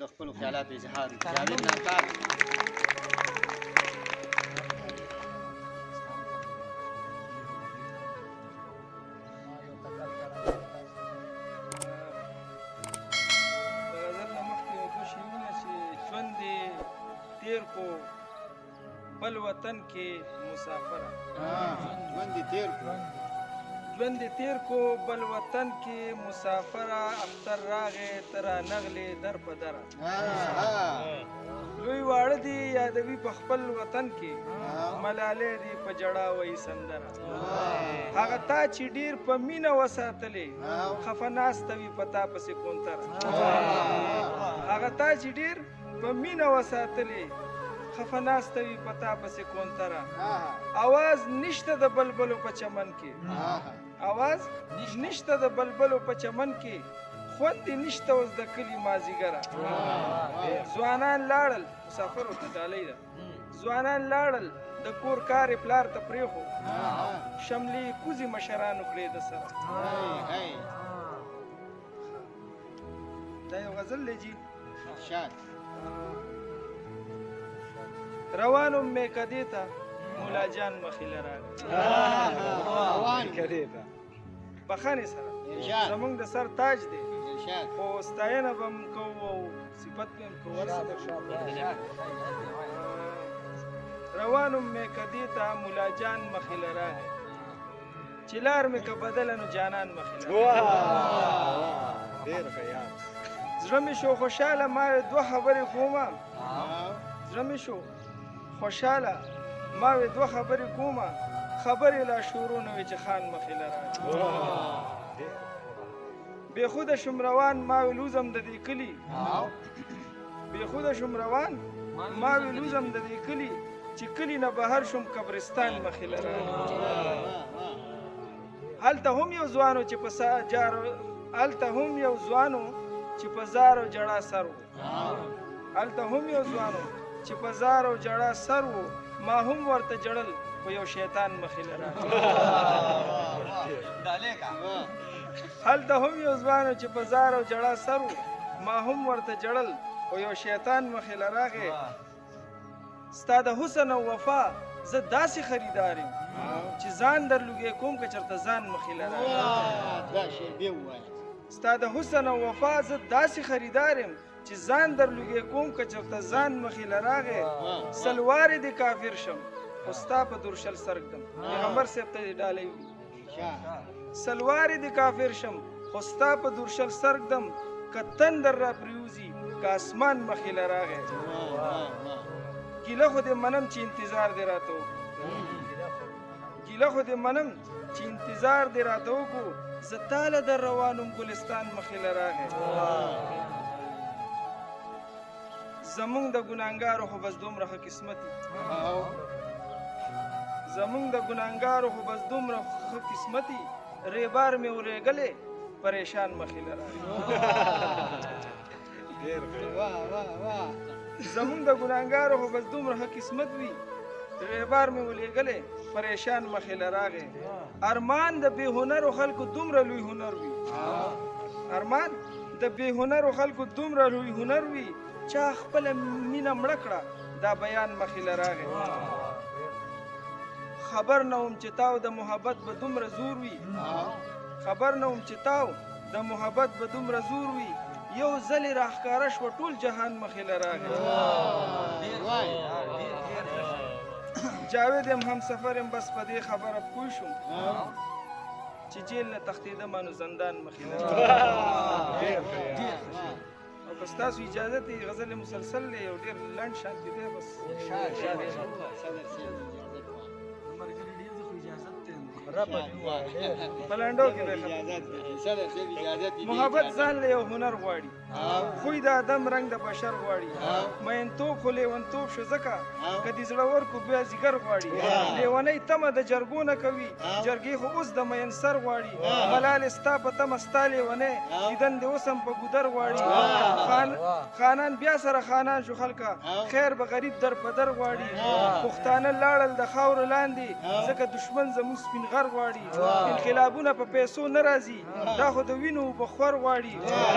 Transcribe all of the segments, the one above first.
د خپلو خیالاتو اظهار وکړي. جاوید ناکار تیر کو بل وطن کې مسافره ژوند دې تیر کړو ژوند دې تیر کو بل وطن کې مسافره اختر راغې ترا نغلې در په دره لوی واړه دي یادوي په خپل وطن کې ملالې دي په جړا وایي سندره هغه تا چې ډېر په مینه وساتلې خفه ناسته وي په تا پسې کونتره هغه تا چې ډېر په مینه وساتلې خفه ناسته وي په تا پسې کونتره اواز نشته د بلبلو په چمن کې اواز نشته د بلبلو په چمن کې خوند دې نشته اوس د کلي مازیګره ځوانان لاړل مسافر ورته ډالۍ ده ځوانان لاړل د کور کار یې پلار ته پرېښو شملې کوزې مشرانو کړې د سره دا یو غزل دی جي روانم میکدې ته مولا جان مخې له راغی بخانې سره زمونږ د سر تاج دی خو ستاینه به م کوو او صفت به م کوو روانم میکدې ته مولا جان مخې له راغی چې لار مې که بدله نو جانان مخې له زړه مې شو خوشحاله ما وې دوه خبرې کومه زړه مې شو خوشحاله ما وې دوه خبرې کومه خبرې لا شروع نه وي چې خان مخې له راغی بېخوده شوم روان ما وې لوزم د دې کلي بېخوده شوم روان ما وې لوزم د دې کلي چې کلي نه بهر شوم قبرستان مخې له راغی هلته هم یو ځوانو چې په هلته هم یو ځوانو چې په زار او جړا سر و هلته هم یو ځوانو چې په زار او جړا سر و ما هم ورته جړل خو یو شیطان مخې له راغی هلته هم یو ځوانو چې په زار او جړا سر و ما هم ورته جړل خو یو شیطان مخې له راغی ستا د حسن او وفا زه داسې خریدار یم چې ځان درلوږی کوم که چېرته ځان مخې له راغی ستا د حسن او وفا زه داسې خریدار یم چې ځان درلوږی کوم که چېرته ځان مخې له راغی سلوارې دې کافر شم خو ستا په درشل سرږدم پیغمبر صاحب ته دې ډالۍ وي سلوارې دې کافر شم خو ستا په درشل سرږدم که تندر را پریوزي که اسمان مخې له راغی ګیله خو دې منم چې انتظار دې راته وکړو ګیله خو دې منم چې انتظار دې راته وکړو زه تاله در روانم ګلستان مخې له راغی زمونږ د ګناهګارو خو بس دومره ښه قسمتي زمونږ د ګناهګارو خو بس دومره ښه قسمتي ریبار مې ورېږلې پریشان مخې له راغی زمونږ د ګناهګارو خو بس دومره ښه قسمت وي ریبار مې ولېږلې پریشان مخې له راغی ارمان د بې هنرو خلکو دومره لوی هنر وي ارمان د بې هنرو خلکو دومره لوی هنر وي چا خپله مینه مړه کړه دا بیان مخې له راغی خبر نه وم چې تاو د محبت به دومره زور وي خبر نه وم چې تاو د محبت به دومره زور وي یو ځلې راښکاره شوه ټول جهان مخې له راغی جاوید یم همسفر یم بس په دې خبره پوه شوم چې جیل نه تښتېدمه نو زندان مخې له راغی او که ستاسو اجازه دی غزل مسلسل دی یو ډېر لنډ شانتې دی بس په لنډو کې دی محبت ځان له یو هنر غواړي خوی د آدم رنګ د بشر غواړي مینتوب خو لیونتوب شو ځکه که دې زړور کو بیا ځیګر غواړي لیونۍ تمه د جرګو نه کوي جرګې خو اوس د مین سر غواړي ملالې ستا په تمه ستا لیونۍ دیدن دې اوس هم په ګودر غواړي خانان بیا سره خانان شو خلکه خیر به غریب در په در غواړي پښتانه لاړل د خاورو لاندې ځکه دشمن زموږ سپین غر غواړي انقلابونه په پیسو نه راځي دا خو د وینو بخور غواړي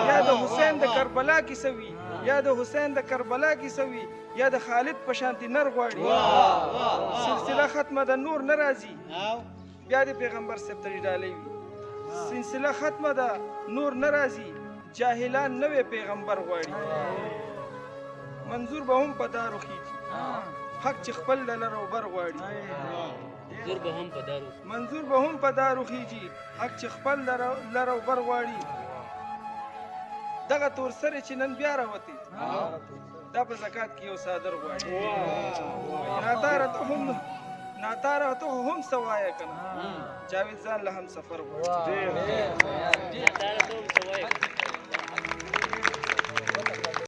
یا د حسین د کربلا کیسه وي یا د حسین د کربلا کیسه وي یا د خالد په شانتي نر غواړي سلسله ختمه د نور نه راځي بیا د پیغمبر صاحب ته ډالۍ وي سلسله ختمه ده نور نه راځي جاهلان نوې پیغمبر غواړي منظور به هم په دارو خیږي حق چې خپل د لر او بر غواړي منظور به هم په دارو خیږي حق چې خپل لر او بر غواړي دغه تور سره چې نن بیا راوتی دا په زکات کې یو صادر غواړي ناتاره ته هم سوایه کنه جاوید ځان له هم سفر غواړي